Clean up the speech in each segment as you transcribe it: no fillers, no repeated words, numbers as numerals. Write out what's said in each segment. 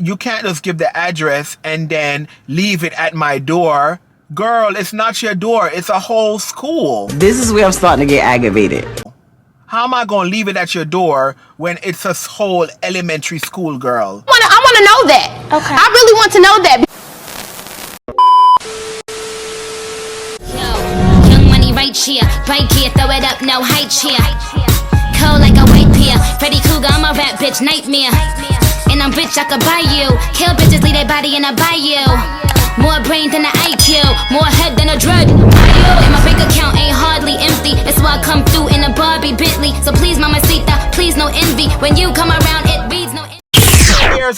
you can't just give the address and then leave it at my door. Girl, it's not your door. It's a whole school. This is where I'm starting to get aggravated. How am I going to leave it at your door when it's a whole elementary school, girl? I want to know that. Okay. I really want to know that. Yo, young money right here, throw it up, no height here. Cold like a white pear, Freddy Cougar, I'm a rap bitch, nightmare. And I'm rich, I could buy you. Kill bitches, leave their body in a bayou. More brain than an IQ, more head than a dread. And my bank account ain't hardly empty. That's why I come through in a Barbie Bentley. So please, Mamacita, please no envy. When you come around, it reads no envy.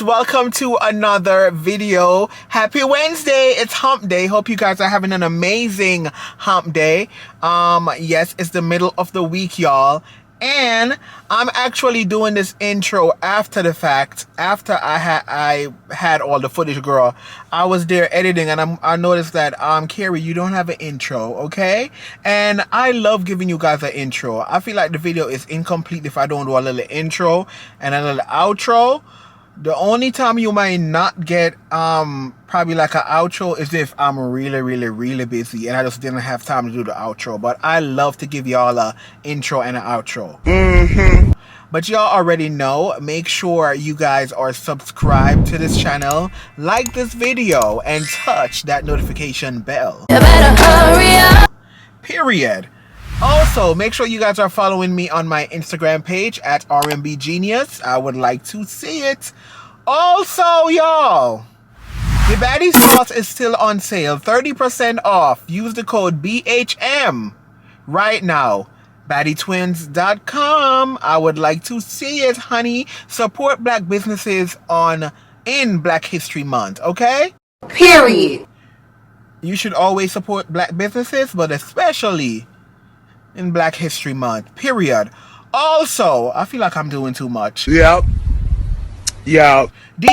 Welcome to another video. Happy Wednesday. It's hump day. Hope you guys are having an amazing hump day. Yes, it's the middle of the week, y'all. And I'm actually doing this intro after the fact, after I had all the footage, girl. I was there editing and I noticed that, Carrie, you don't have an intro, okay? And I love giving you guys an intro. I feel like the video is incomplete if I don't do a little intro and a little outro. The only time you might not get probably like an outro is if I'm really busy and I just didn't have time to do the outro. But I love to give y'all a intro and an outro. But y'all already know, make sure you guys are subscribed to this channel, like this video, and touch that notification bell. You better hurry up. Period. Also, make sure you guys are following me on my Instagram page at RMBGenius. I would like to see it. Also, y'all, the BADDIE sauce is still on sale. 30% off. Use the code BHM right now. BADDIETWINZ.com. I would like to see it, honey. Support black businesses in Black History Month, okay? Period. You should always support black businesses, but especially in Black History Month, period. Also, I feel like I'm doing too much. Yep. The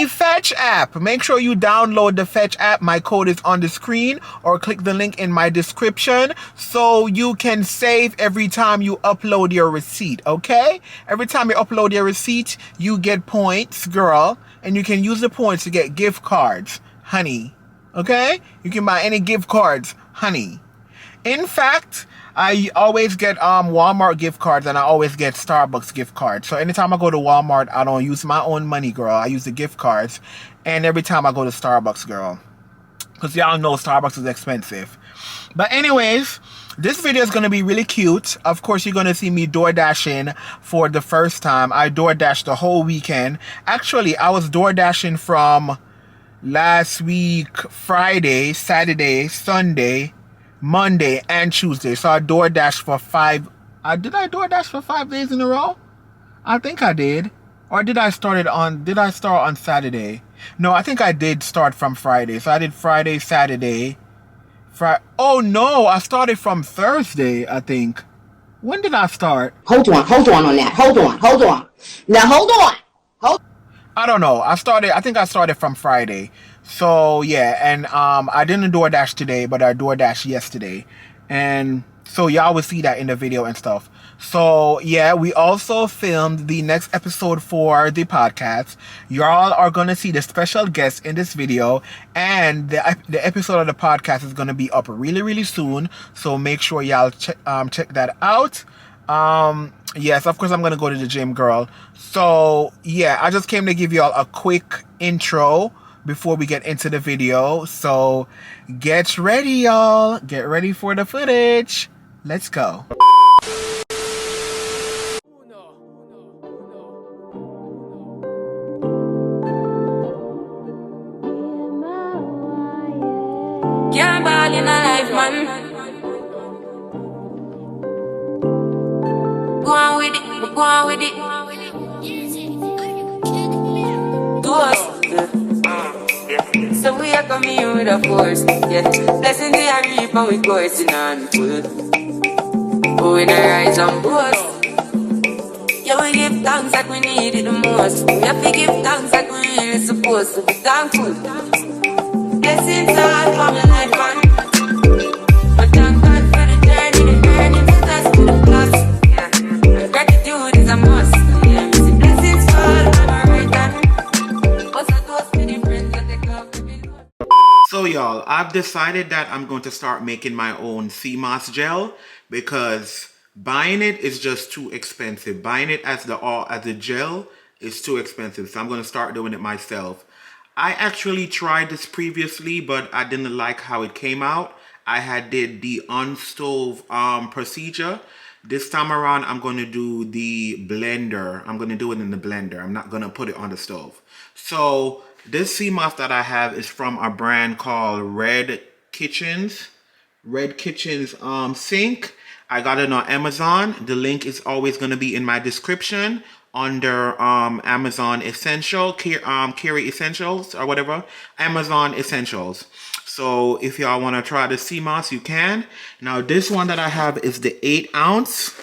Fetch app. Make sure you download the Fetch app. My code is on the screen, or click the link in my description so you can save every time you upload your receipt, okay? Every time you upload your receipt, you get points, girl, and you can use the points to get gift cards, honey, okay? You can buy any gift cards, honey. In fact, I always get Walmart gift cards and I always get Starbucks gift cards. So anytime I go to Walmart, I don't use my own money, girl. I use the gift cards. And every time I go to Starbucks, girl, because y'all know Starbucks is expensive. But anyways, this video is going to be really cute. Of course, you're going to see me DoorDashing for the first time. I DoorDashed the whole weekend. Actually, I was DoorDashing from last week, Friday, Saturday, Sunday, Monday and Tuesday. So I DoorDashed for did I DoorDash for 5 days in a row? I think I did. Or did I start on Saturday? No, I think I did start from Friday. So I did Friday, Saturday. Oh no, I started from Thursday, I think. When did I start? Hold on on that. Hold on. Now hold on. I don't know. I think I started from Friday. So yeah, and I didn't DoorDash today, but I DoorDashed yesterday. And so y'all will see that in the video and stuff. So yeah, we also filmed the next episode for the podcast. Y'all are gonna see the special guest in this video, and the episode of the podcast is gonna be up really soon. So make sure y'all check that out. Yes, of course I'm gonna go to the gym, girl. So yeah, I just came to give y'all a quick intro before we get into the video. So get ready, y'all. Get ready for the footage. Let's go. Can't ball in a life, man. Go on with it. Do us. So we are coming here with a force, yeah. Blessings we are reap and we coursing on full. But we not rise and boast. Yeah, we give thanks like we need it the most. We have to give thanks like we really supposed to be thankful. Blessings all for my life, man. But thank God for the journey, the earnings, that's to the plus. Yeah, gratitude is a must. Yeah, blessings fall on my right hand. What's a toast? So y'all, I've decided that I'm going to start making my own Seamoss gel because buying it is just too expensive. Buying it as the gel is too expensive. So I'm going to start doing it myself. I actually tried this previously, but I didn't like how it came out. I had did the on-stove procedure. This time around, I'm going to do the blender. I'm going to do it in the blender. I'm not going to put it on the stove. So this Seamoss that I have is from a brand called Red Kitchens sink. I got it on Amazon. The link is always going to be in my description under Amazon Essential, Carry Essentials or whatever, Amazon Essentials. So if y'all want to try the Seamoss, you can. Now this one that I have is the 8 ounce.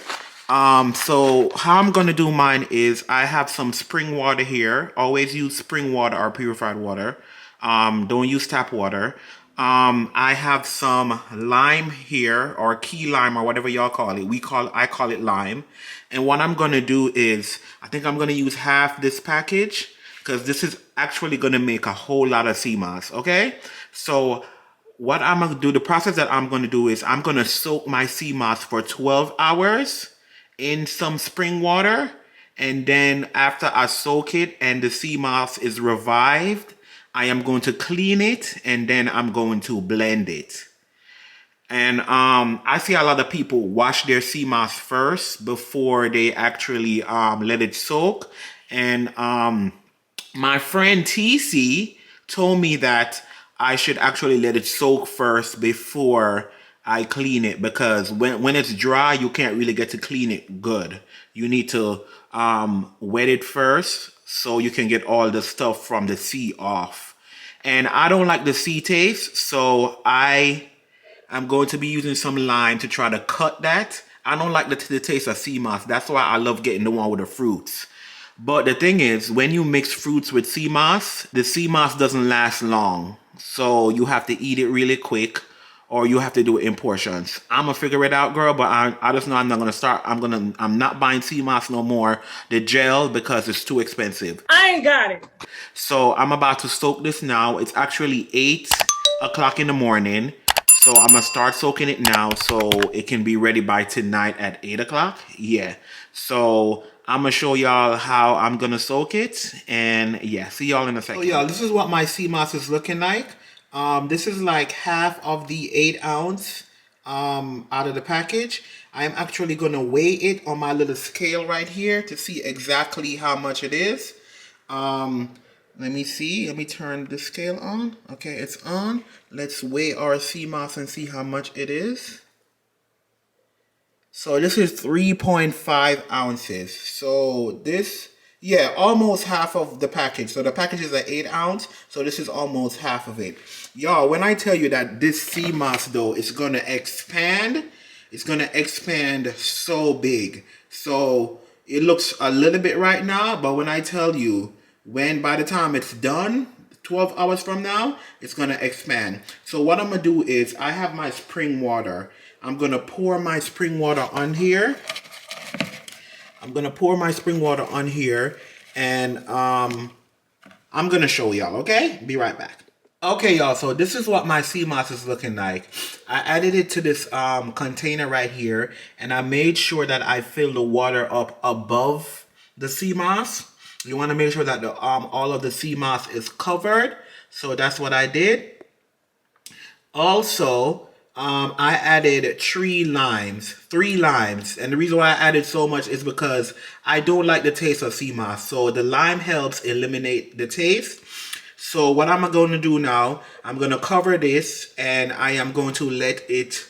So how I'm going to do mine is I have some spring water here. Always use spring water or purified water. Don't use tap water. I have some lime here, or key lime, or whatever y'all call it. I call it lime. And what I'm going to do is, I think I'm going to use half this package, because this is actually going to make a whole lot of Seamoss, okay? So what I'm going to do, the process that I'm going to do is I'm going to soak my Seamoss for 12 hours in some spring water. And then after I soak it and the Seamoss is revived, I am going to clean it and then I'm going to blend it. And I see a lot of people wash their Seamoss first before they actually let it soak. And my friend TC told me that I should actually let it soak first before I clean it, because when it's dry, you can't really get to clean it good. You need to wet it first so you can get all the stuff from the sea off. And I don't like the sea taste, so I'm going to be using some lime to try to cut that. I don't like the taste of Seamoss. That's why I love getting the one with the fruits. But the thing is, when you mix fruits with Seamoss, the Seamoss doesn't last long. So you have to eat it really quick, or you have to do it in portions. I'm gonna figure it out, girl, but I just know I'm not gonna start. I'm not buying Seamoss no more, the gel, because it's too expensive. I ain't got it. So I'm about to soak this now. It's actually 8 o'clock in the morning. So I'm gonna start soaking it now so it can be ready by tonight at 8 o'clock. Yeah. So I'm gonna show y'all how I'm gonna soak it, and yeah, see y'all in a second. So y'all, this is what my Seamoss is looking like. This is like half of the 8 ounce out of the package. I'm actually gonna weigh it on my little scale right here to see exactly how much it is. Let me see. Let me turn the scale on. Okay, it's on. Let's weigh our Seamoss and see how much it is. So this is 3.5 ounces. So this, yeah, almost half of the package. So the package is an 8 ounce. So this is almost half of it. Y'all, when I tell you that this Seamoss though is gonna expand, it's gonna expand so big. So it looks a little bit right now, but when I tell you, by the time it's done, 12 hours from now, it's gonna expand. So what I'm gonna do is, I have my spring water. I'm gonna pour my spring water on here. I'm gonna pour my spring water on here, and I'm gonna show y'all, okay? Be right back. Okay, y'all, so this is what my Seamoss is looking like. I added it to this container right here, and I made sure that I fill the water up above the Seamoss. You want to make sure that the all of the Seamoss is covered. So that's what I did. Also, I added 3 limes. And the reason why I added so much is because I don't like the taste of Seamoss. So the lime helps eliminate the taste. So what I'm going to do now, I'm going to cover this, and I am going to let it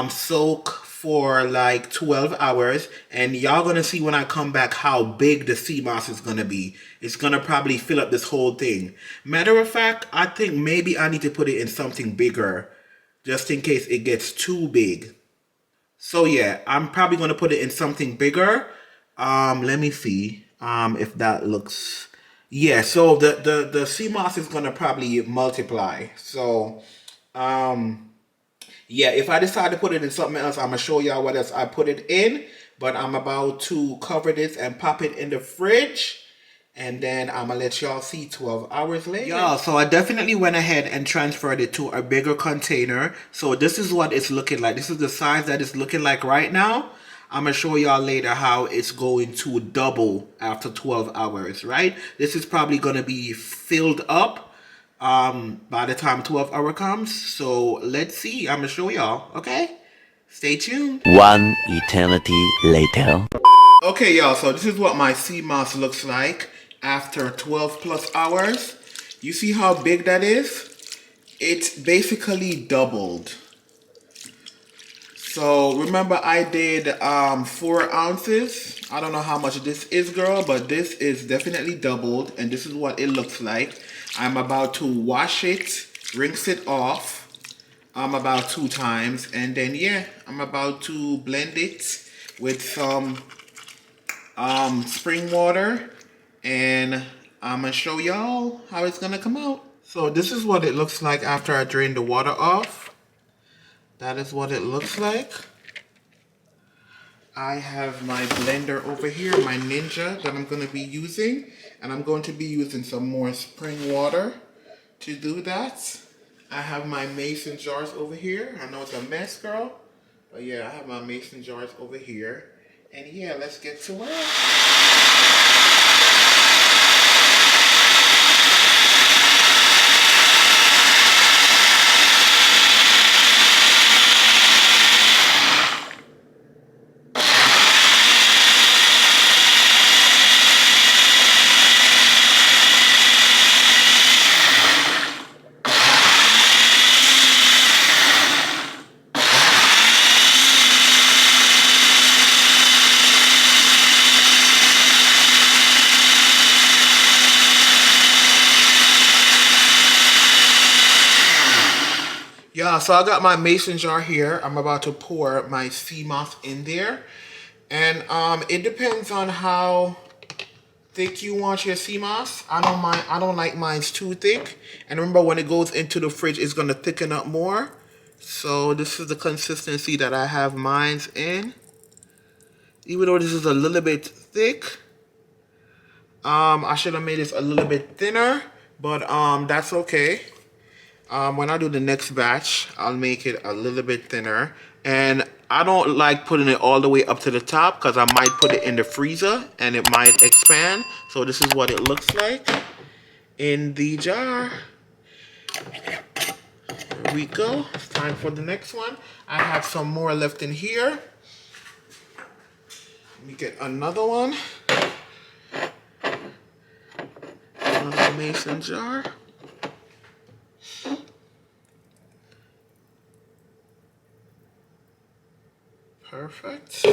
soak for like 12 hours, and y'all gonna see when I come back how big the Seamoss is gonna be. It's gonna probably fill up this whole thing. Matter of fact, I think maybe I need to put it in something bigger just in case it gets too big. So yeah, I'm probably gonna put it in something bigger. Let me see if that looks, yeah, so the Seamoss is gonna probably multiply. So yeah, if I decide to put it in something else, I'm gonna show y'all what else I put it in. But I'm about to cover this and pop it in the fridge. And then I'm gonna let y'all see 12 hours later. Y'all, so I definitely went ahead and transferred it to a bigger container. So this is what it's looking like. This is the size that it's looking like right now. I'm gonna show y'all later how it's going to double after 12 hours, right? This is probably gonna be filled up by the time 12 hour comes. So let's see. I'm gonna show y'all, okay? Stay tuned. One eternity later. Okay, y'all, so this is what my Seamoss looks like after 12 plus hours. You see how big that is? It's basically doubled. So remember I did 4 ounces. I don't know how much this is, girl, but this is definitely doubled, and this is what it looks like. I'm about to wash it, rinse it off about 2 times, and then yeah, I'm about to blend it with some spring water, and I'm gonna show y'all how it's gonna come out. So this is what it looks like after I drain the water off. That is what it looks like. I have my blender over here, my Ninja, that I'm gonna be using, and I'm going to be using some more spring water to do that. I have my mason jars over here. I know it's a mess, girl, but yeah, I have my mason jars over here. And yeah, let's get to work. Yeah, so I got my mason jar here. I'm about to pour my Seamoss in there. And it depends on how thick you want your Seamoss. I don't like mine too thick. And remember, when it goes into the fridge, it's gonna thicken up more. So this is the consistency that I have mine in. Even though this is a little bit thick, I should have made this a little bit thinner, but that's okay. When I do the next batch, I'll make it a little bit thinner. And I don't like putting it all the way up to the top because I might put it in the freezer and it might expand. So this is what it looks like in the jar. Here we go. It's time for the next one. I have some more left in here. Let me get another one. Another mason jar. Perfect.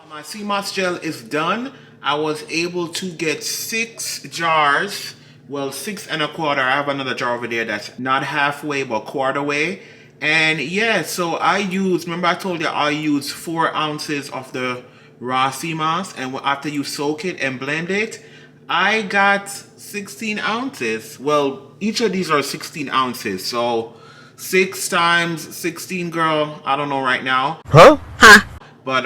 My Seamoss gel is done. I was able to get 6 jars. Well, 6 1/4. I have another jar over there that's not halfway but quarter way. And yeah, so I use, remember I told you I use 4 ounces of the raw Seamoss, and after you soak it and blend it, I got 16 ounces. Well, each of these are 16 ounces, so 6 times 16, girl, I don't know right now. Huh? But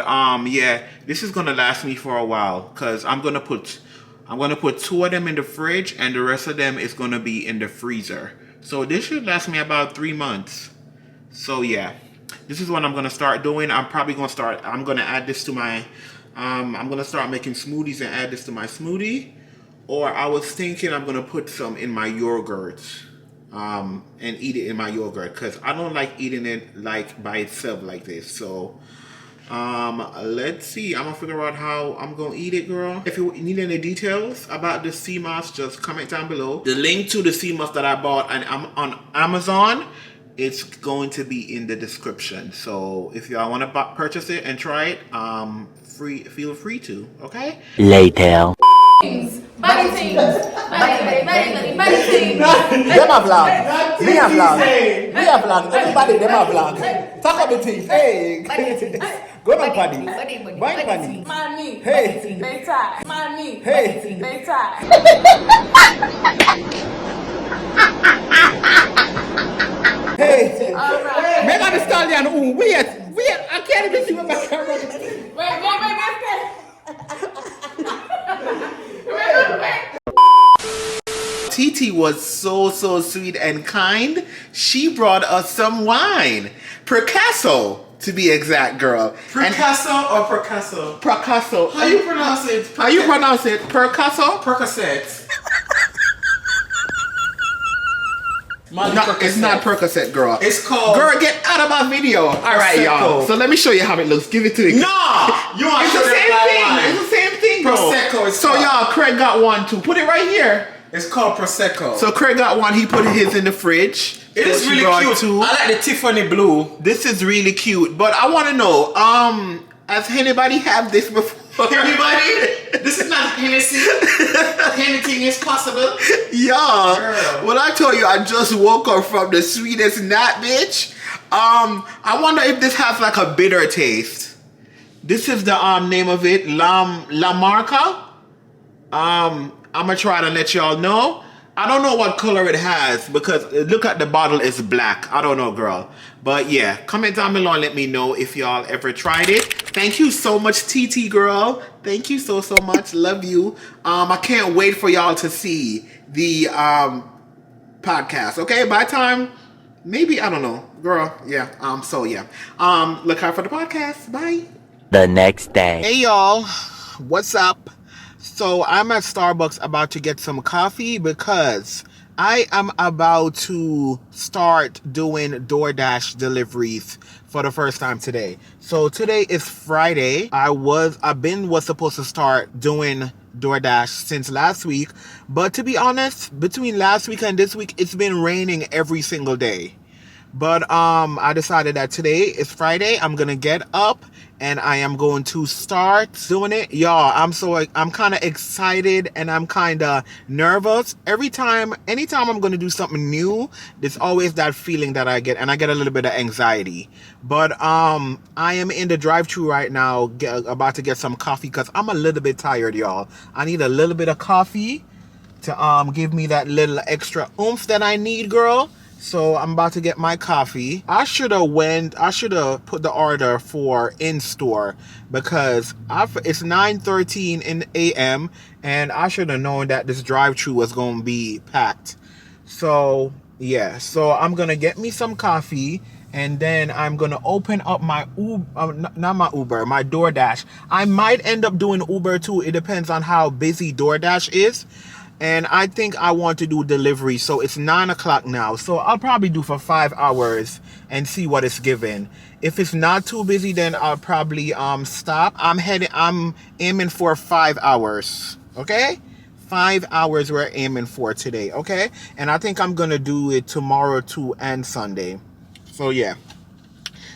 yeah, this is gonna last me for a while because I'm gonna put 2 of them in the fridge and the rest of them is gonna be in the freezer. So this should last me about 3 months. So yeah, this is what I'm gonna start doing. I'm gonna add this to my I'm gonna start making smoothies and add this to my smoothie. Or I was thinking I'm gonna put some in my yogurt and eat it in my yogurt because I don't like eating it like by itself like this. So let's see. I'm gonna figure out how I'm gonna eat it, girl. If you need any details about the Seamoss, just comment down below. The link to the Seamoss that I bought on Amazon, it's going to be in the description. So if y'all want to purchase it and try it, feel free to. Okay. Later. Baddie Twins. Baddie Twins. Them a vlog. Me a vlog. We a vlog. Everybody them a vlog. Talk about the things. Hey. Go on, Paddy. Why, Paddy? Money. Hey. They tie. Money. Hey. They tie. Hey. Money. They tie. Hey, All right. Megan Thee Stallion, wait, I can't even see what my camera is. Wait. TT was so sweet and kind. She brought us some wine. Picasso, to be exact, girl. Picasso or Picasso? Picasso. How you pronounce it? How you pronounce it? Picasso? Percocet. No, it's not Percocet, girl. It's called... Girl, get out of my video. All right, y'all. So let me show you how it looks. Give it to me. No! You want It's to the show same them thing. wine. It's the same thing, girl. Prosecco is So called. y'all, Craig got one too. Put it right here. It's called Prosecco. So Craig got one. He put his in the fridge. it So is she really brought cute. two. I like the Tiffany blue. This is really cute. But I want to know, has anybody have this before? Everybody, this is not Hennessy. Anything is possible. Y'all, Girl. when I told you I just woke up from the sweetest nap, bitch. I wonder if this has like a bitter taste. This is the name of it, La Marca. I'm gonna try to let y'all know. I don't know what color it has because look at the bottle, it's black. I don't know, girl. But yeah, comment down below and let me know if y'all ever tried it. Thank you so much, TT girl. Thank you so much. Love you. I can't wait for y'all to see the podcast. Okay, by time, maybe, I don't know. Girl, yeah. So yeah. Look out for the podcast. Bye. The next day. Hey y'all, what's up? So I'm at Starbucks about to get some coffee because I am about to start doing Doordash deliveries for the first time today. So today is Friday. I was supposed to start doing Doordash since last week, but to be honest, between last week and this week, it's been raining every single day. But I decided that today is Friday. I'm gonna get up and I am going to start doing it. Y'all, I'm kind of excited and I'm kind of nervous. Anytime I'm gonna do something new, there's always that feeling that I get, and I get a little bit of anxiety. But I am in the drive-thru right now, about to get some coffee because I'm a little bit tired, y'all. I need a little bit of coffee to give me that little extra oomph that I need, girl. So I'm about to get my coffee. I should have put the order for in-store because it's 9:13 in a.m. and I should have known that this drive-thru was going to be packed. So yeah, so I'm going to get me some coffee and then I'm going to open up my my Doordash. I might end up doing Uber too. It depends on how busy Doordash is. And I think I want to do delivery. So it's 9 o'clock now. So I'll probably do for 5 hours and see what it's given. If it's not too busy, then I'll probably stop. I'm aiming for 5 hours. Okay? 5 hours we're aiming for today. Okay? And I think I'm going to do it tomorrow too and Sunday. So yeah.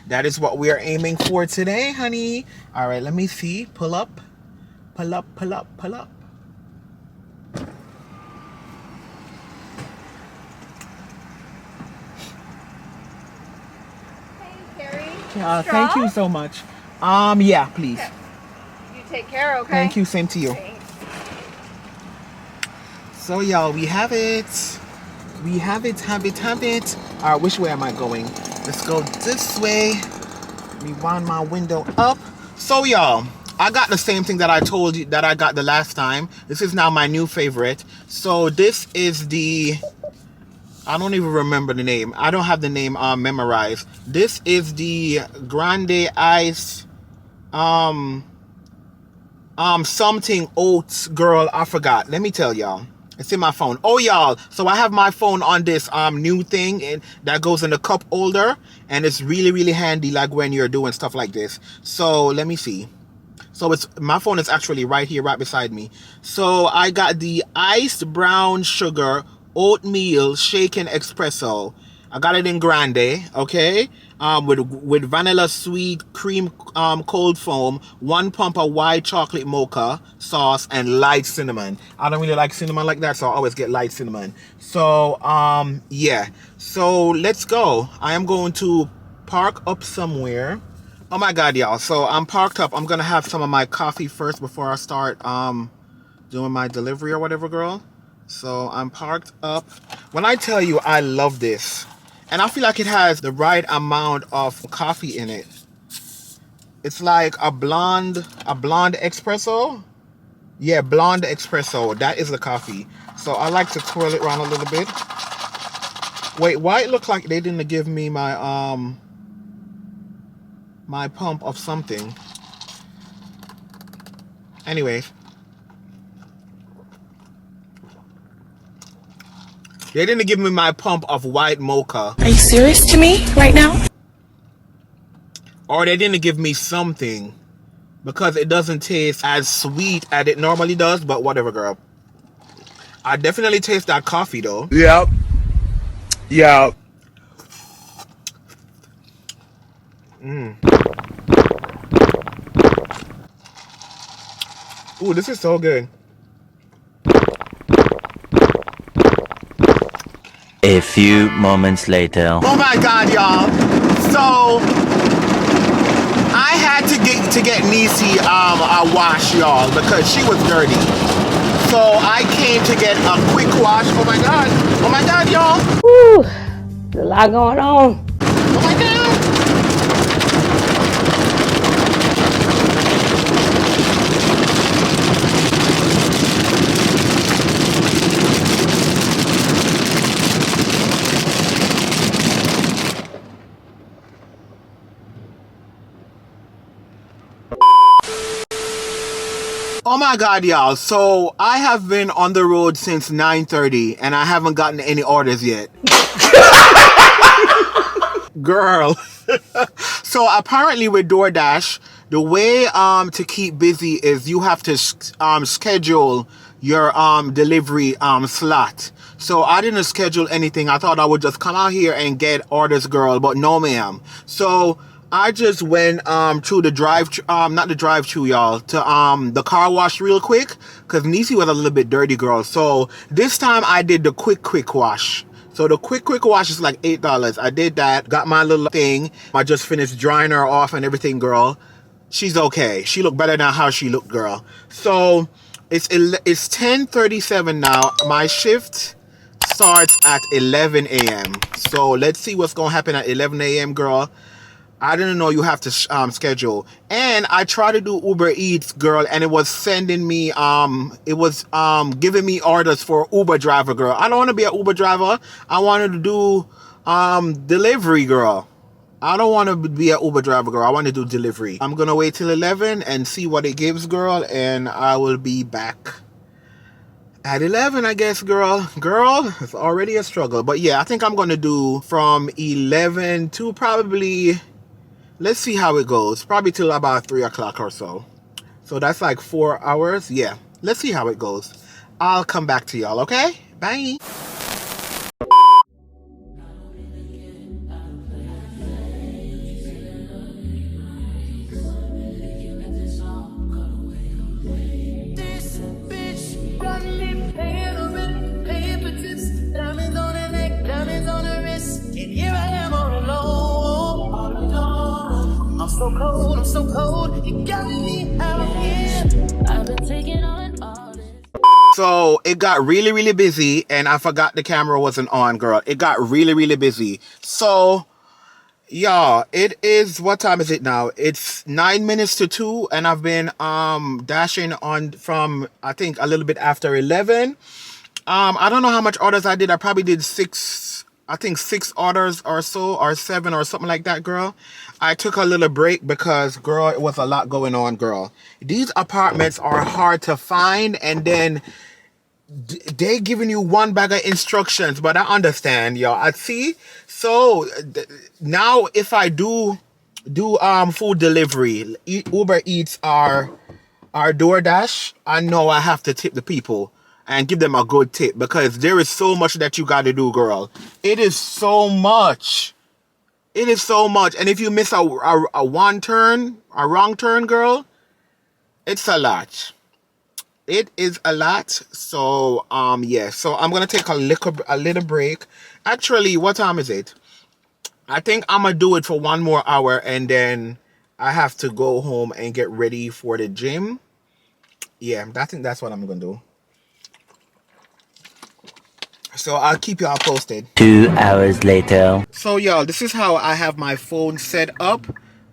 That is what we are aiming for today, honey. All right, let me see. Pull up. Pull up, pull up, pull up. Thank you so much. Yeah, please. Okay. You take care, okay? Thank you. Same to you. Thanks. So, y'all, we have it. We have it. All right, which way am I going? Let's go this way. Let me wind my window up. So, y'all, I got the same thing that I told you that I got the last time. This is now my new favorite. So, this is the... I don't even remember the name. I don't have the name memorized. This is the Grande Ice something oats, girl. I forgot. Let me tell y'all. It's in my phone. Oh, y'all. So I have my phone on this new thing and that goes in the cup holder, and it's really handy like when you're doing stuff like this. So let me see. So my phone is actually right here, right beside me. So I got the iced brown sugar oatmeal shaken espresso. I got it in grande, okay? With vanilla sweet cream cold foam, 1 pump of white chocolate mocha sauce, and light cinnamon. I don't really like cinnamon like that, so I always get light cinnamon. So yeah. So let's go. I am going to park up somewhere. Oh my god, y'all. So I'm parked up. I'm gonna have some of my coffee first before I start doing my delivery or whatever, girl. So I'm parked up. When I tell you I love this, and I feel like it has the right amount of coffee in it. It's like a blonde espresso. Yeah, blonde espresso. That is the coffee. So I like to twirl it around a little bit. Wait, why it look like they didn't give me my my pump of something? Anyways. They didn't give me my pump of white mocha. Are you serious to me right now? Or they didn't give me something. Because it doesn't taste as sweet as it normally does. But whatever, girl. I definitely taste that coffee, though. Yep. Yep. Ooh, this is so good. A few moments later. Oh my God, y'all. So I had to get Niecy a wash, y'all, because she was dirty. So I came to get a quick wash. Oh my God, y'all. Woo, there's a lot going on. Oh my God. Oh my God, y'all. So I have been on the road since 9:30 and I haven't gotten any orders yet. Girl. So apparently with DoorDash, the way to keep busy is you have to schedule your delivery slot. So I didn't schedule anything. I thought I would just come out here and get orders, girl, but no ma'am. So I just went to the not the drive-thru, y'all, to the car wash real quick because Niecy was a little bit dirty, girl. So this time I did the quick wash. So the quick wash is like $8. I did that, got my little thing. I just finished drying her off and everything, girl. She's okay. She looked better than how she looked, girl. So it's 10:37 now. My shift starts at 11 a.m. So let's see what's gonna happen at 11 a.m., girl. I didn't know you have to schedule. And I tried to do Uber Eats, girl, and it was sending me, giving me orders for Uber driver, girl. I don't want to be an Uber driver. I wanted to do delivery, girl. I don't want to be an Uber driver, girl. I want to do delivery. I'm going to wait till 11 and see what it gives, girl, and I will be back at 11, I guess, girl. Girl, it's already a struggle. But yeah, I think I'm going to do from 11 to probably... Let's see how it goes. Probably till about 3 o'clock or so. So that's like 4 hours. Yeah. Let's see how it goes. I'll come back to y'all, okay? Bye. I'm so cold, you got me out here. I've been taking on all this. So it got really busy and I forgot the camera wasn't on, girl. It got really busy. So y'all, it is, what time is it now? It's 9 minutes to 2 and I've been dashing on from I think a little bit after 11. I don't know how much orders I did. I probably did 6 orders or so, or 7 or something like that, girl. I took a little break because, girl, it was a lot going on, girl. These apartments are hard to find, and then they giving you one bag of instructions, but I understand, y'all. I see. So now if I do food delivery, Uber Eats or DoorDash, I know I have to tip the people and give them a good tip because there is so much that you got to do, girl. It is so much. It is so much. And if you miss a wrong turn, girl, it's a lot. It is a lot. So, yeah. So I'm going to take a little break. Actually, what time is it? I think I'm going to do it for 1 more hour and then I have to go home and get ready for the gym. Yeah, I think that's what I'm going to do. So I'll keep y'all posted. 2 hours later. So y'all, this is how I have my phone set up.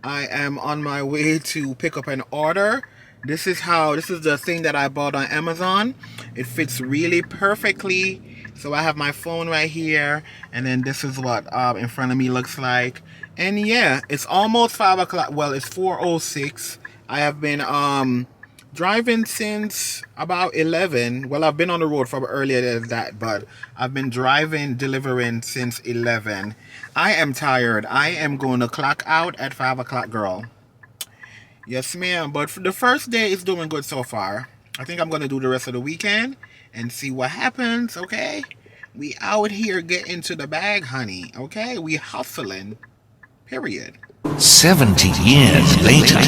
I am on my way to pick up an order. This is the thing that I bought on Amazon. It fits really perfectly. So I have my phone right here, and then this is what in front of me looks like. And yeah, it's almost 5 o'clock. Well, it's 4:06. I have been driving since about 11. Well, I've been on the road from earlier than that, but I've been delivering since 11. I am tired. I am going to clock out at 5 o'clock, girl. Yes, ma'am. But for the first day is doing good so far. I think I'm going to do the rest of the weekend and see what happens, okay? We out here getting to the bag, honey, okay? We hustling, period. 70 years later.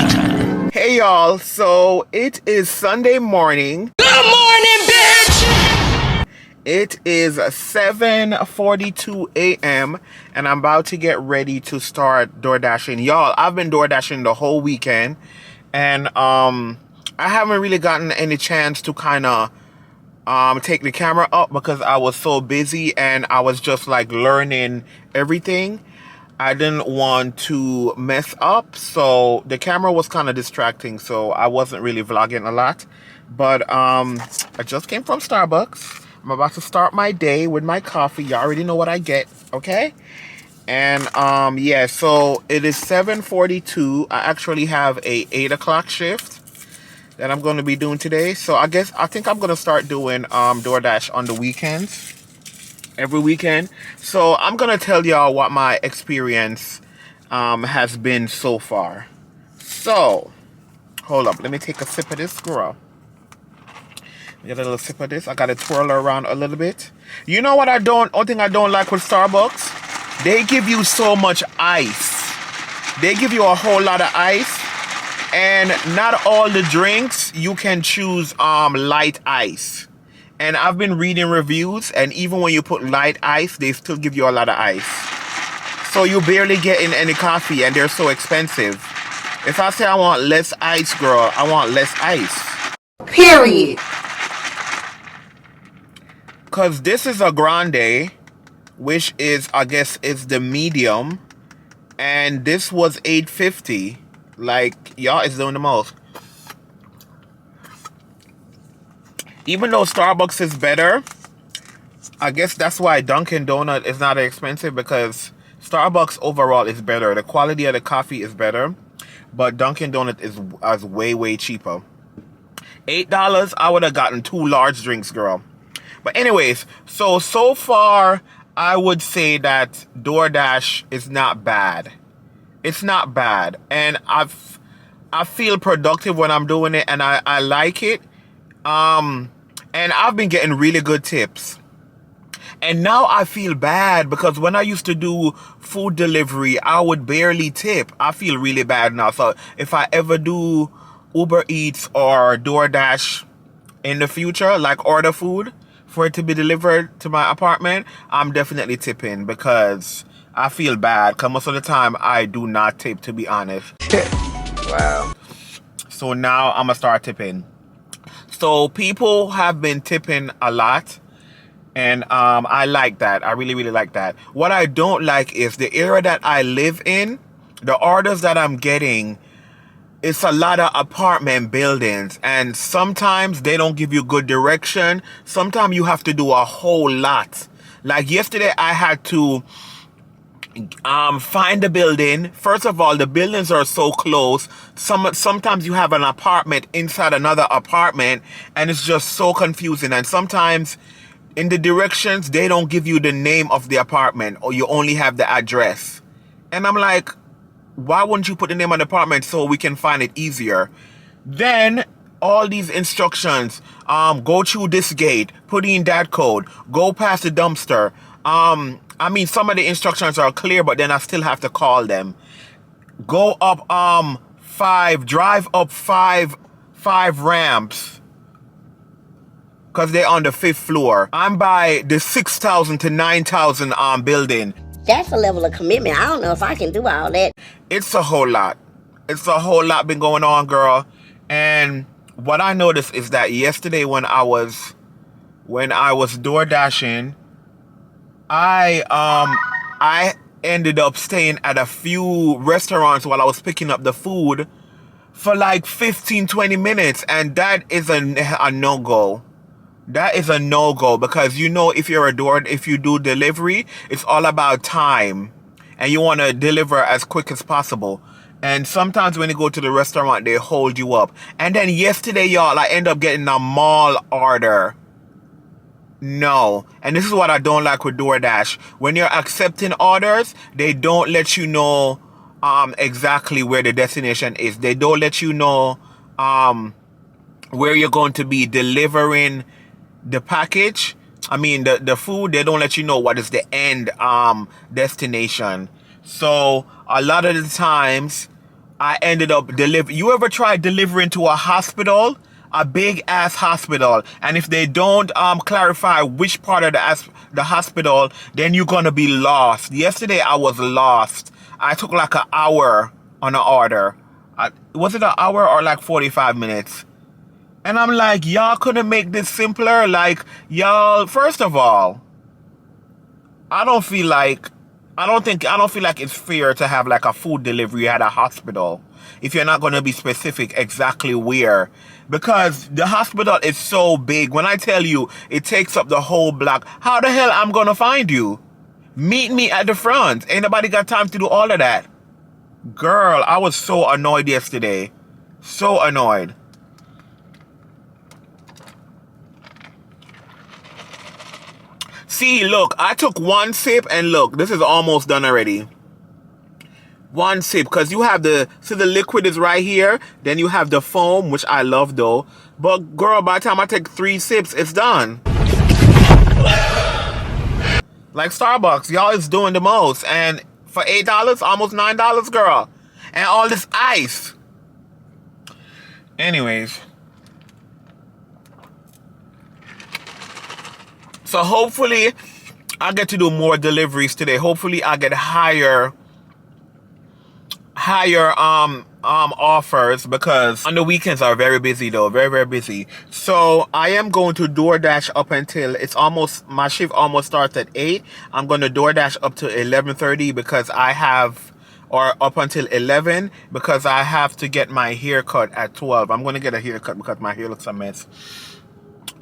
Hey, y'all. So it is Sunday morning. Good morning, bitch! It is 7:42 a.m. and I'm about to get ready to start DoorDashing. Y'all, I've been DoorDashing the whole weekend, and I haven't really gotten any chance to kind of take the camera up because I was so busy and I was just like learning everything. I didn't want to mess up, so the camera was kind of distracting, so I wasn't really vlogging a lot. But I just came from Starbucks. I'm about to start my day with my coffee. You already know what I get, okay? And yeah, so it is 7:42. I actually have a 8 o'clock shift that I'm going to be doing today. So I think I'm going to start doing DoorDash on the weekends. Every weekend. So I'm gonna tell y'all what my experience has been so far. So hold up, let me take a sip of this, girl. Get a little sip of this. I gotta twirl her around a little bit. You know what only thing I don't like with Starbucks? They give you so much ice. They give you a whole lot of ice, and not all the drinks you can choose light ice. And I've been reading reviews, and even when you put light ice, they still give you a lot of ice. So you barely get in any coffee, and they're so expensive. If I say I want less ice, girl, I want less ice. Period. Because this is a grande, which is, I guess, it's the medium. And this was $8.50. Like, y'all is doing the most. Even though Starbucks is better, I guess that's why Dunkin' Donut is not expensive, because Starbucks overall is better. The quality of the coffee is better, but Dunkin' Donut is way, way cheaper. $8, I would have gotten 2 large drinks, girl. But anyways, so far, I would say that DoorDash is not bad. It's not bad. And I feel productive when I'm doing it, and I like it. And I've been getting really good tips. And now I feel bad because when I used to do food delivery, I would barely tip. I feel really bad now. So if I ever do Uber Eats or DoorDash in the future, like order food for it to be delivered to my apartment, I'm definitely tipping because I feel bad. Because most of the time I do not tip, to be honest. Wow. So now I'm going to start tipping. So people have been tipping a lot, and I like that. I really, really like that. What I don't like is the area that I live in, the orders that I'm getting, it's a lot of apartment buildings, and sometimes they don't give you good direction. Sometimes you have to do a whole lot. Like yesterday, I had to find the building. First of all, the buildings are so close. Sometimes you have an apartment inside another apartment, and it's just so confusing. And sometimes in the directions, they don't give you the name of the apartment, or you only have the address. And I'm like, why wouldn't you put the name of the apartment so we can find it easier? Then all these instructions, go through this gate, put in that code, go past the dumpster. I mean, some of the instructions are clear, but then I still have to call them. Go up drive up five ramps, because they're on the 5th floor. I'm by the 6,000 to 9,000 building. That's a level of commitment. I don't know if I can do all that. It's a whole lot. It's a whole lot been going on, girl. And what I noticed is that yesterday when I was DoorDashing, I ended up staying at a few restaurants while I was picking up the food for like 15-20 minutes, and that is a no-go. That is a no-go, because you know, if you do delivery, it's all about time, and you want to deliver as quick as possible. And sometimes when you go to the restaurant, they hold you up. And then yesterday, y'all, I end up getting a mall order. No. And this is what I don't like with DoorDash. When you're accepting orders, they don't let you know exactly where the destination is. They don't let you know where you're going to be delivering the package. I mean the food. They don't let you know what is the end destination. So a lot of the times I ended up you ever tried delivering to a hospital? A big ass hospital, and if they don't clarify which part of the hospital, then you're gonna be lost. Yesterday I was lost. I took like an hour on an order. Was it an hour or like 45 minutes? And I'm like, y'all couldn't make this simpler? Like, y'all, first of all, I don't feel like it's fair to have like a food delivery at a hospital if you're not going to be specific exactly where, because the hospital is so big. When I tell you it takes up the whole block, how the hell I'm going to find you? Meet me at the front. Ain't nobody got time to do all of that. Girl, I was so annoyed yesterday. So annoyed. See, look, I took one sip, and look, this is almost done already. One sip, because you have the liquid is right here, then you have the foam, which I love though. But girl, by the time I take 3 sips, it's done. Like Starbucks, y'all is doing the most. And for $8, almost $9, girl. And all this ice. Anyways. So hopefully I get to do more deliveries today. Hopefully I get higher offers, because on the weekends are very busy though, very busy. So I am going to DoorDash up until my shift almost starts at 8. I'm going to DoorDash up to 11:30 because up until 11, because I have to get my hair cut at 12. I'm going to get a haircut because my hair looks a mess.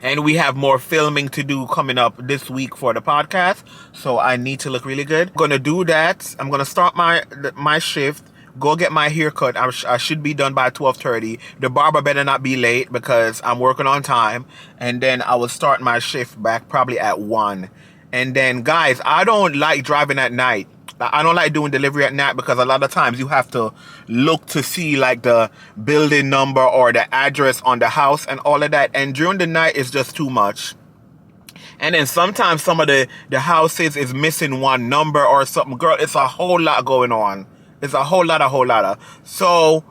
And we have more filming to do coming up this week for the podcast, so I need to look really good. I'm going to do that. I'm going to start my shift, go get my hair cut. I should be done by 12:30. The barber better not be late because I'm working on time. And then I will start my shift back probably at 1. And then, guys, I don't like driving at night. I don't like doing delivery at night because a lot of times you have to look to see like the building number or the address on the house and all of that. And during the night, it's just too much. And then sometimes some of the houses is missing one number or something. Girl, it's a whole lot going on. It's a whole lot of. So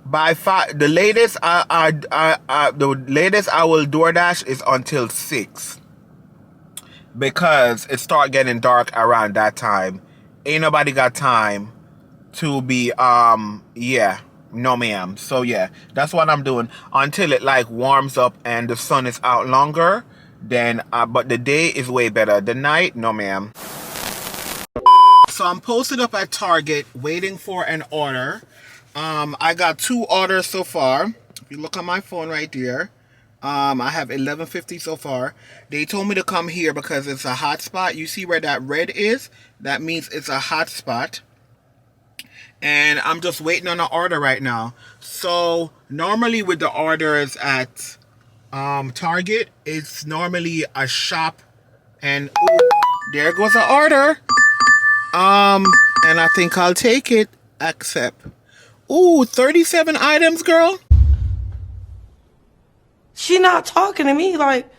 by 5, the latest I will DoorDash is until 6, because it start getting dark around that time. Ain't nobody got time to be no ma'am. So yeah, that's what I'm doing until it like warms up and the sun is out longer. Then but the day is way better. The night, no ma'am. So I'm posted up at Target waiting for an order. I got 2 orders so far. If you look on my phone right there, I have 11.50 so far. They told me to come here because it's a hot spot. You see where that red is? That means it's a hot spot. And I'm just waiting on an order right now. So normally with the orders at Target, it's normally a shop. And ooh, there goes the order. And I think I'll take it. Accept. Ooh, 37 items, girl. She not talking to me like.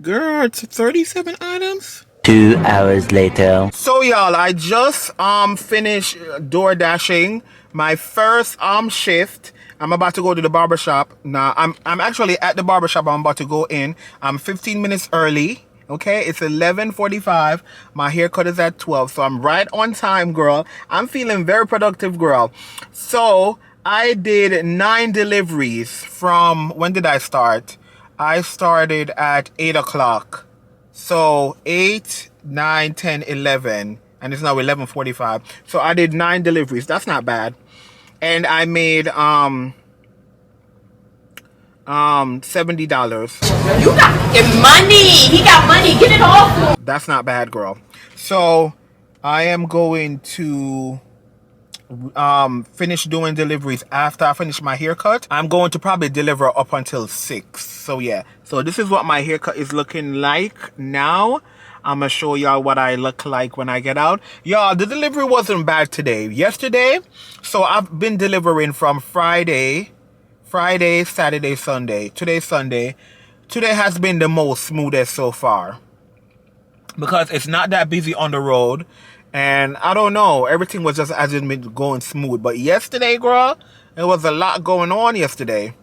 Girl, it's 37 items. 2 hours later. So y'all, I just finished door dashing my first shift. I'm about to go to the barbershop. Now I'm actually at the barbershop. I'm about to go in. I'm 15 minutes early. Okay, it's 11:45. My haircut is at 12, so I'm right on time, girl. I'm feeling very productive, girl. So I did 9 deliveries from, when did I start? I started at 8 o'clock. So 8, 9, 10, 11. And it's now 11:45. So I did 9 deliveries. That's not bad. And I made $70. You got money. He got money. Get it off. That's not bad, girl. So I am going to finish doing deliveries after I finish my haircut. I'm going to probably deliver up until 6. So yeah, so this is what my haircut is looking like now. I'm gonna show y'all what I look like when I get out. Y'all, the delivery wasn't bad today. Yesterday, so I've been delivering from Friday, Saturday, Sunday. Today's Sunday. Today has been the most smoothest so far because it's not that busy on the road. And I don't know, everything was just as it been going smooth. But yesterday, girl, there was a lot going on yesterday.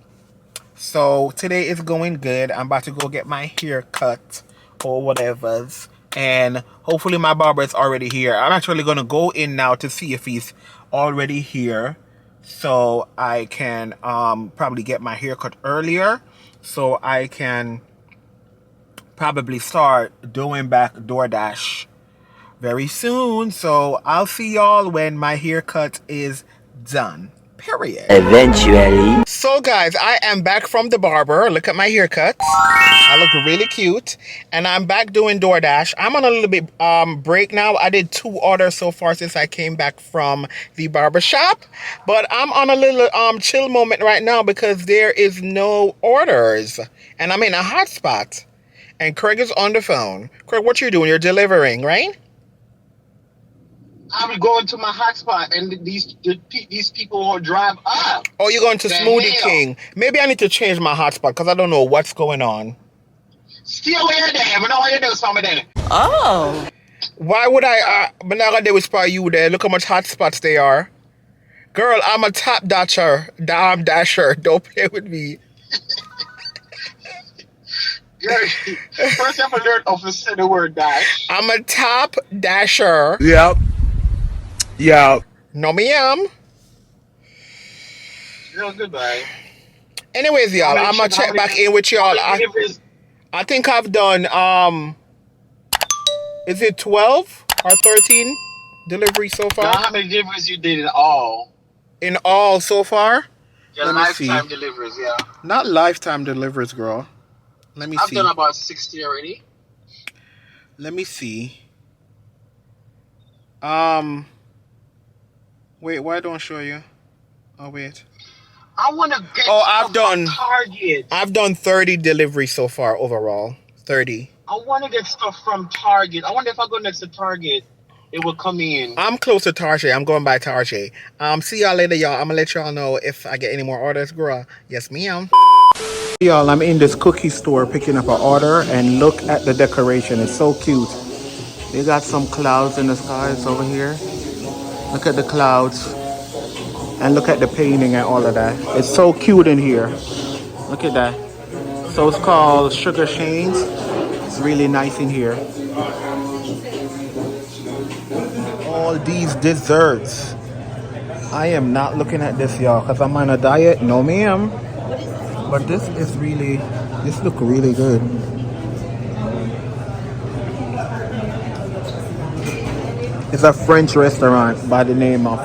So today is going good. I'm about to go get my hair cut or whatever's. And hopefully my barber is already here. I'm actually going to go in now to see if he's already here. So I can probably get my hair cut earlier. So I can probably start doing back Doordash very soon. So I'll see y'all when my haircut is done. Period. Eventually. So guys, I am back from the barber. Look at my haircut. I look really cute. And I'm back doing Doordash. I'm on a little bit break now. I did 2 orders so far since I came back from the barber shop. But I'm on a little chill moment right now because there is no orders. And I'm in a hot spot. And Craig is on the phone. Craig, what you doing? You're delivering, right? I'm going to my hotspot, and these people will drive up. Oh, you're going to Smoothie King. Maybe I need to change my hotspot because I don't know what's going on. Still here, damn. I know how you do something there. Oh. Why would I? But now they whisper you there. Look how much hotspots they are. Girl, I'm a top dasher. Dasher. Don't play with me. First time I learned of the word dash. I'm a top dasher. Yep. Yeah. No, me am. No, goodbye. Anyways, y'all, I'm gonna check back in with y'all. I think I've done is it 12 or 13 deliveries so far? How many deliveries you did in all? In all so far? Yeah, lifetime deliveries, yeah. Not lifetime deliveries, girl. Let me see. I've done about 60 already. Let me see. Wait, why don't I show you? Oh, wait. I want to get Target. I've done 30 deliveries so far overall. 30. I want to get stuff from Target. I wonder if I go next to Target, it will come in. I'm close to Target. I'm going by Target. See y'all later, y'all. I'm going to let y'all know if I get any more orders, girl. Yes, ma'am. Y'all, I'm in this cookie store picking up an order, and look at the decoration. It's so cute. They got some clouds in the skies over here. Look at the clouds. And look at the painting and all of that. It's so cute in here. Look at that. So it's called Sugar Shane's. It's really nice in here. All these desserts. I am not looking at this, y'all, because I'm on a diet. No, ma'am. But this look really good. It's a French restaurant by the name of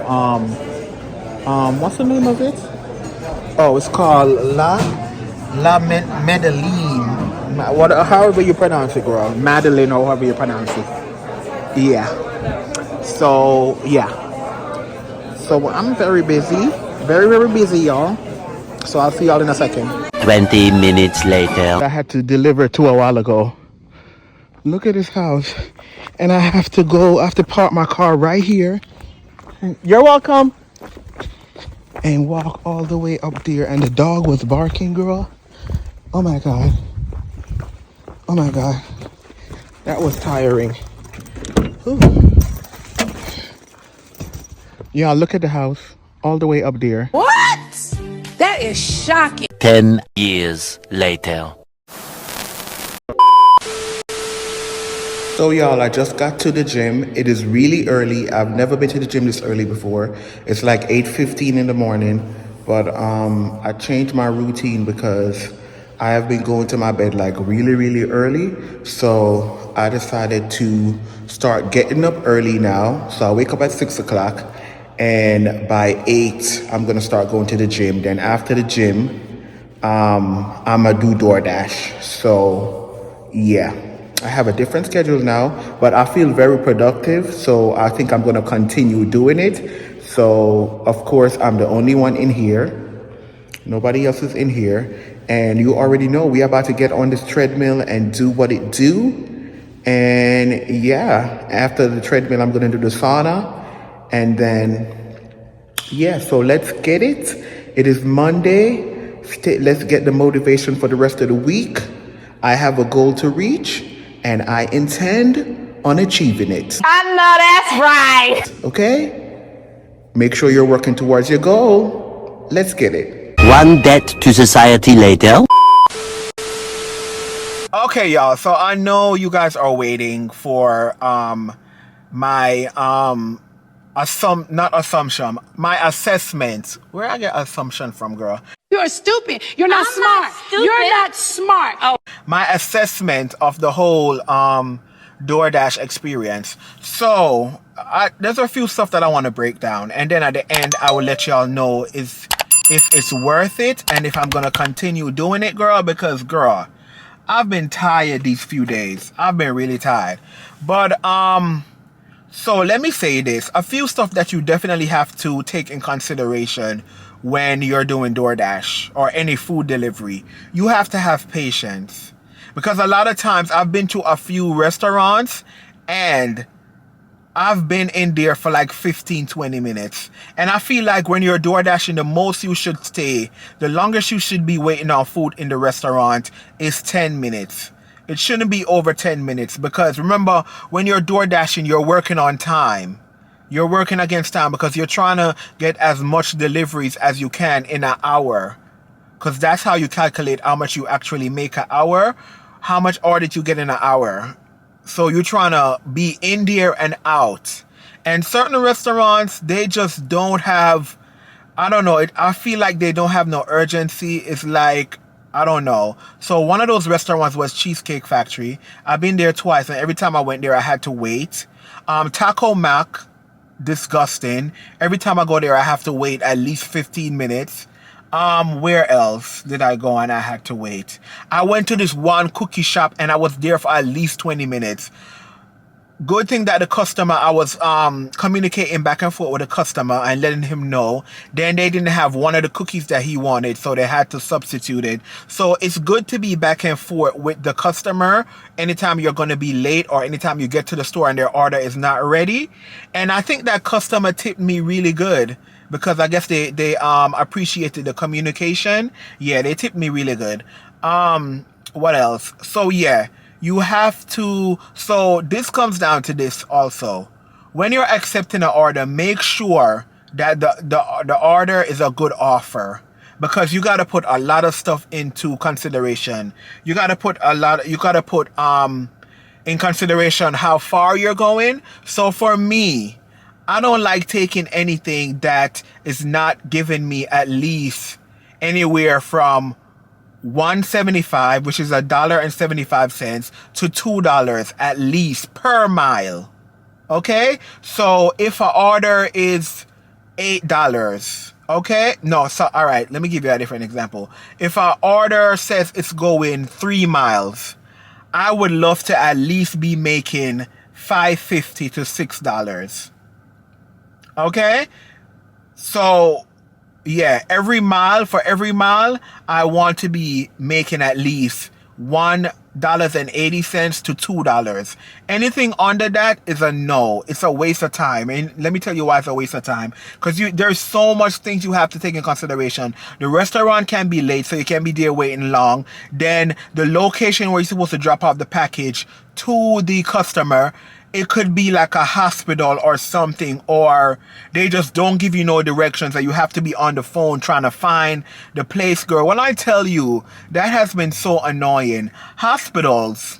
what's the name of it? Oh, it's called La Madeleine. However you pronounce it, girl. Madeline or however you pronounce it. Yeah. So yeah. So I'm very busy. Very, very busy, y'all. So I'll see y'all in a second. 20 minutes later. I had to deliver 2 a while ago. Look at this house. And I have to park my car right here. You're welcome. And walk all the way up there. And the dog was barking, girl. Oh my God. Oh my God. That was tiring. Whew. Y'all, look at the house. All the way up there. What? That is shocking. 10 years later. So y'all, I just got to the gym. It is really early. I've never been to the gym this early before. It's like 8:15 in the morning. But I changed my routine because I have been going to my bed like really, really early. So I decided to start getting up early now. So I wake up at 6 o'clock. And by 8, I'm going to start going to the gym. Then after the gym, I'm going to do Doordash. So, yeah. I have a different schedule now, but I feel very productive. So I think I'm going to continue doing it. So, of course, I'm the only one in here. Nobody else is in here. And you already know we're about to get on this treadmill and do what it do. And yeah, after the treadmill, I'm going to do the sauna. And then, yeah, so let's get it. It is Monday. Let's get the motivation for the rest of the week. I have a goal to reach, and I intend on achieving it. I know that's right. Okay? Make sure you're working towards your goal. Let's get it. One debt to society later. Okay, y'all. So I know you guys are waiting for my my assessment. Where I get assumption from, girl? You're stupid. You're not smart. You're not smart. Oh. My assessment of the whole DoorDash experience. So there's a few stuff that I want to break down, and then at the end I will let y'all know if it's worth it and if I'm gonna continue doing it, girl. Because girl, I've been tired these few days. I've been really tired. But so let me say this. A few stuff that you definitely have to take in consideration when you're doing DoorDash or any food delivery. You have to have patience. Because a lot of times I've been to a few restaurants and I've been in there for like 15-20 minutes. And I feel like when you're DoorDashing, the most you should stay, the longest you should be waiting on food in the restaurant is 10 minutes. It shouldn't be over 10 minutes because remember, when you're DoorDashing, you're working on time. You're working against time because you're trying to get as much deliveries as you can in an hour. Because that's how you calculate how much you actually make an hour. How much order did you get in an hour? So you're trying to be in there and out. And certain restaurants, they just don't have, I don't know, I feel like they don't have no urgency. It's like, I don't know. So one of those restaurants was Cheesecake Factory. I've been there twice, and every time I went there, I had to wait. Taco Mac, disgusting. Every time I go there, I have to wait at least 15 minutes. Where else did I go and I had to wait? I went to this one cookie shop and I was there for at least 20 minutes. Good thing that the customer, I was communicating back and forth with the customer and letting him know. Then they didn't have one of the cookies that he wanted, so they had to substitute it. So it's good to be back and forth with the customer anytime you're going to be late or anytime you get to the store and their order is not ready. And I think that customer tipped me really good because I guess they appreciated the communication. Yeah, they tipped me really good. What else? So yeah. You have to, so this comes down to this also. When you're accepting an order, make sure that the order is a good offer. Because you got to put a lot of stuff into consideration. You got to put in consideration how far you're going. So for me, I don't like taking anything that is not giving me at least anywhere from $1.75, which is $1.75 to $2 at least per mile. Okay, so if an order is $8, okay, no, so all right, let me give you a different example. If an order says it's going 3 miles, I would love to at least be making $5.50 to $6. Okay, so yeah, for every mile, I want to be making at least $1.80 to $2. Anything under that is a no. It's a waste of time. And let me tell you why it's a waste of time. Because there's so much things you have to take in consideration. The restaurant can be late, so you can be there waiting long. Then the location where you're supposed to drop off the package to the customer, it could be like a hospital or something, or they just don't give you no directions and you have to be on the phone trying to find the place, girl. When I tell you, that has been so annoying. Hospitals,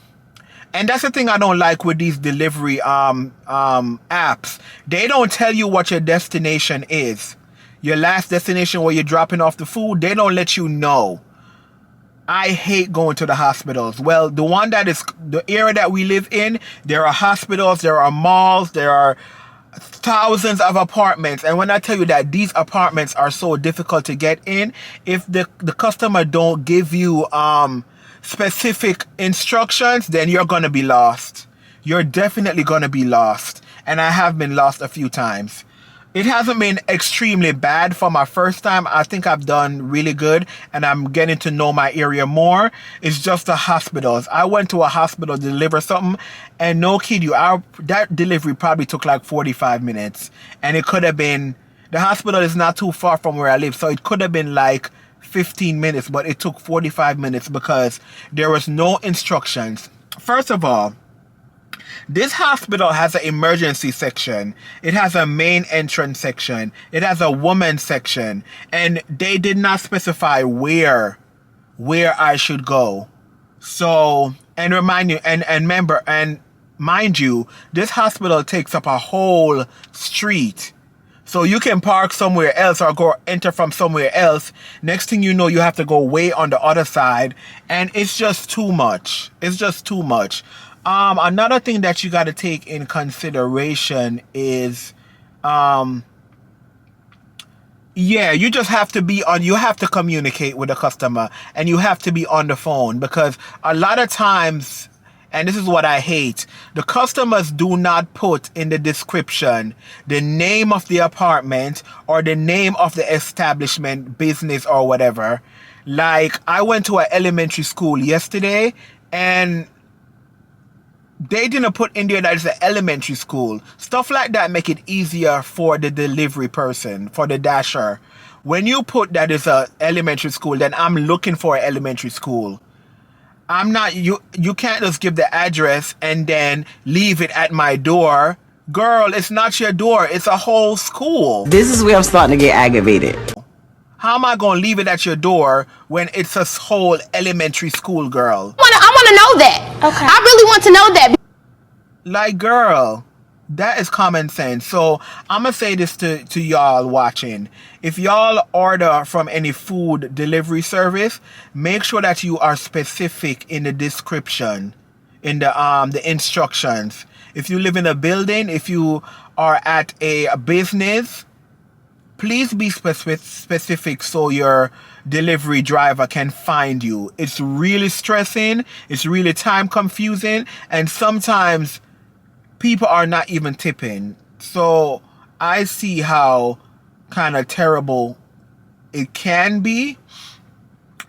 and that's the thing I don't like with these delivery apps. They don't tell you what your destination is. Your last destination where you're dropping off the food, they don't let you know. I hate going to the hospitals. Well, the one that is the area that we live in, there are hospitals, there are malls, there are thousands of apartments. And when I tell you that these apartments are so difficult to get in, if the customer don't give you specific instructions, then you're gonna be lost. You're definitely gonna be lost. And I have been lost a few times. It hasn't been extremely bad for my first time. I think I've done really good and I'm getting to know my area more. It's just the hospitals. I went to a hospital to deliver something and no kid you, that delivery probably took like 45 minutes. And it could have been, the hospital is not too far from where I live, so it could have been like 15 minutes, but it took 45 minutes because there was no instructions. First of all, this hospital has an emergency section. It has a main entrance section. It has a woman's section. And they did not specify where I should go. So, and remind you, and remember, and mind you, this hospital takes up a whole street. So you can park somewhere else or go enter from somewhere else. Next thing you know, you have to go way on the other side. And it's just too much. It's just too much. Another thing that you got to take in consideration is, you just have to you have to communicate with the customer and you have to be on the phone because a lot of times, and this is what I hate, the customers do not put in the description the name of the apartment or the name of the establishment, business or whatever. Like, I went to an elementary school yesterday and they didn't put in there that it's an elementary school. Stuff like that make it easier for the delivery person, for the dasher. When you put that it's an elementary school, then I'm looking for an elementary school. I'm not, you can't just give the address and then leave it at my door. Girl, it's not your door. It's a whole school. This is where I'm starting to get aggravated. How am I going to leave it at your door when it's a whole elementary school, girl? I want to know that. Okay. I really want to know that. Like, girl, that is common sense. So I'm going to say this to y'all watching. If y'all order from any food delivery service, make sure that you are specific in the description, in the instructions. If you live in a building, if you are at a business, please be specific so your delivery driver can find you. It's really stressing. It's really time confusing. And sometimes people are not even tipping. So I see how kind of terrible it can be.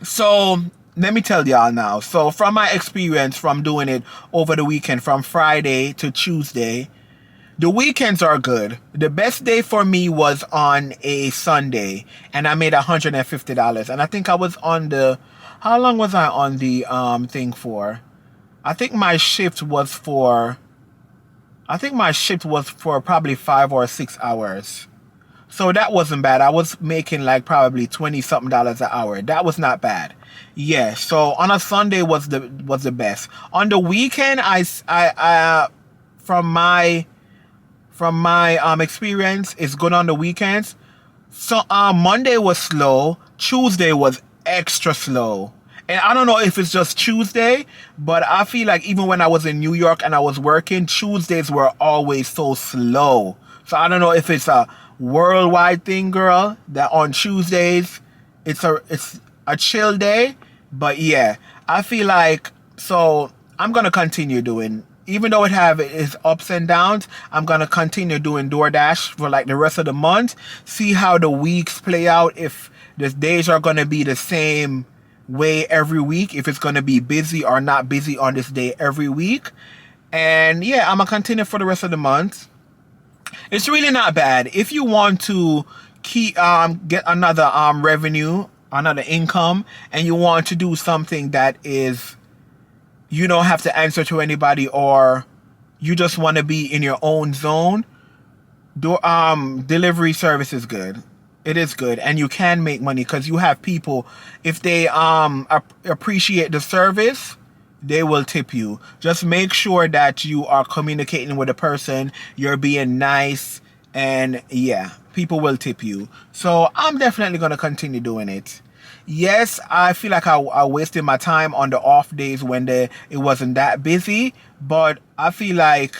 So let me tell y'all now. So from my experience from doing it over the weekend, from Friday to Tuesday, the weekends are good. The best day for me was on a Sunday, and I made $150. And I think I was on the, how long was I on the thing for? I think my shift was for probably 5 or 6 hours. So that wasn't bad. I was making like probably $20-something an hour. That was not bad. Yeah. So on a Sunday was the best. On the weekend, I from my experience, it's good on the weekends. So Monday was slow. Tuesday was extra slow. And I don't know if it's just Tuesday, but I feel like even when I was in New York and I was working, Tuesdays were always so slow. So I don't know if it's a worldwide thing, girl, that on Tuesdays it's a chill day. But yeah, I feel like, so I'm gonna continue doing, even though it have its ups and downs, I'm gonna continue doing DoorDash for like the rest of the month. See how the weeks play out, if the days are gonna be the same way every week, if it's gonna be busy or not busy on this day every week. And yeah, I'm gonna continue for the rest of the month. It's really not bad. If you want to keep get another revenue, another income, and you want to do something that is, you don't have to answer to anybody, or you just want to be in your own zone, delivery service is good. It is good, and you can make money because you have people, if they appreciate the service, they will tip you. Just make sure that you are communicating with the person, you're being nice, and yeah, people will tip you. So I'm definitely going to continue doing it. Yes, I feel like I wasted my time on the off days when it wasn't that busy, but I feel like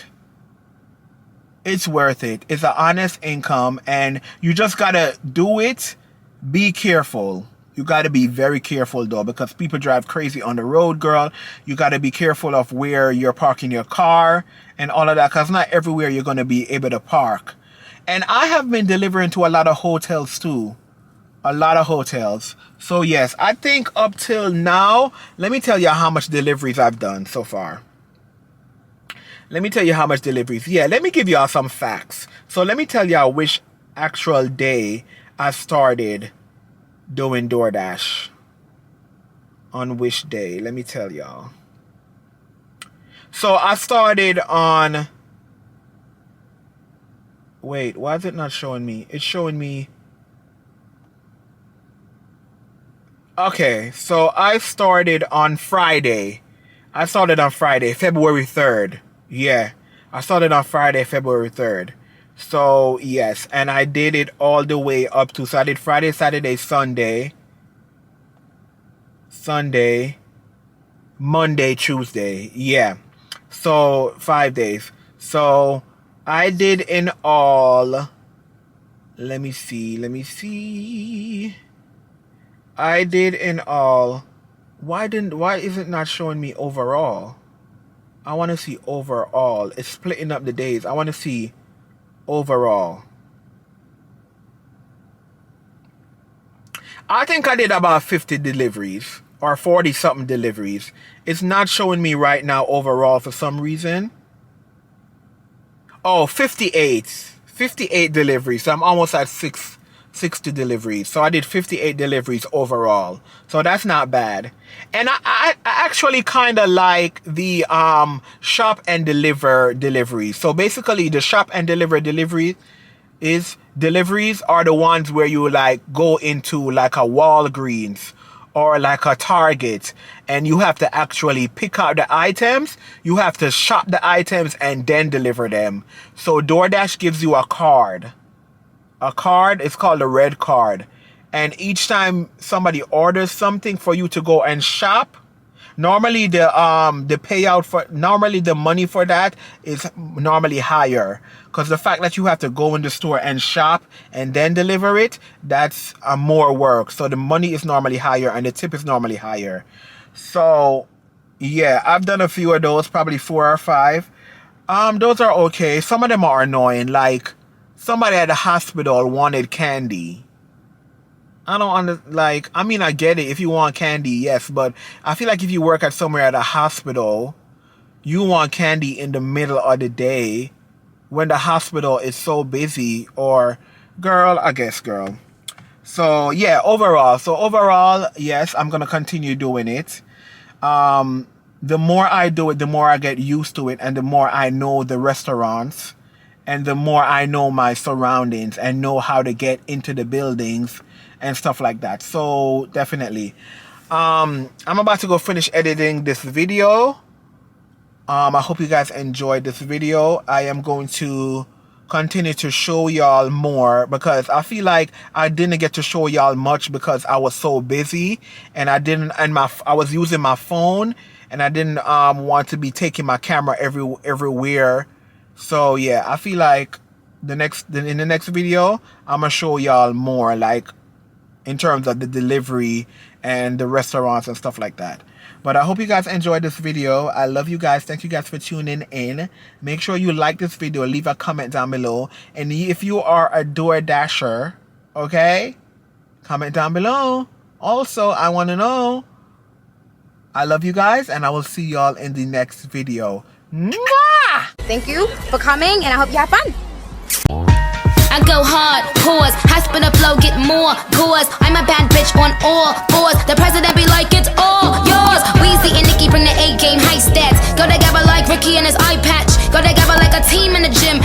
it's worth it. It's an honest income, and you just gotta do it. Be careful. You gotta be very careful though, because people drive crazy on the road, girl. You gotta be careful of where you're parking your car and all of that, because not everywhere you're gonna be able to park. And I have been delivering to a lot of hotels too. A lot of hotels. So yes, I think up till now, let me tell you how much deliveries I've done so far. Let me tell you how much deliveries. Yeah, let me give y'all some facts. So let me tell y'all which actual day I started doing DoorDash. On which day? Let me tell y'all. So I started on... Wait, why is it not showing me? It's showing me... Okay, so I started on Friday. I started on Friday, February 3rd. Yeah, I started on Friday, February 3rd. So, yes, and I did it all the way up to... So I did Friday, Saturday, Sunday, Monday, Tuesday. Yeah, so 5 days. So I did in all... Let me see. I did in all... Why is it not showing me overall? I want to see overall. It's splitting up the days. I want to see overall. I think I did about 50 deliveries or 40 something deliveries. It's not showing me right now overall for some reason. Oh, 58 deliveries. So I'm almost at 60 deliveries. So I did 58 deliveries overall. So that's not bad. And I actually kind of like the shop and deliver deliveries. So basically the shop and deliver deliveries are the ones where you like go into like a Walgreens or like a Target, and you have to actually pick out the items. You have to shop the items and then deliver them. So DoorDash gives you a card. A card, it's called a red card. And each time somebody orders something for you to go and shop, normally the payout for, normally the money for that is normally higher. Because the fact that you have to go in the store and shop and then deliver it, that's more work. So the money is normally higher and the tip is normally higher. So yeah, I've done a few of those, probably 4 or 5. Those are okay. Some of them are annoying, like somebody at the hospital wanted candy. I mean, I get it. If you want candy, yes. But I feel like if you work at somewhere at a hospital, you want candy in the middle of the day when the hospital is so busy. Or, girl. So, yeah, overall, yes, I'm going to continue doing it. The more I do it, the more I get used to it. And the more I know the restaurants. And the more I know my surroundings and know how to get into the buildings and stuff like that. So definitely. I'm about to go finish editing this video. I hope you guys enjoyed this video. I am going to continue to show y'all more because I feel like I didn't get to show y'all much because I was so busy and I was using my phone and I didn't want to be taking my camera everywhere. So yeah, I feel like in the next video, I'm gonna show y'all more, like in terms of the delivery and the restaurants and stuff like that. But I hope you guys enjoyed this video. I love you guys. Thank you guys for tuning in. Make sure you like this video. Leave a comment down below. And if you are a DoorDasher, okay, comment down below. Also, I want to know. I love you guys, and I will see y'all in the next video. Mwah! Thank you for coming, and I hope you have fun. I go hard, pause, hospital flow, get more gauze. I'm a bad bitch on all fours. The president be like, it's all yours. Weezy and Nicki bring the A game, high stats. Go together like Ricky and his eye patch. Go together like a team in the gym.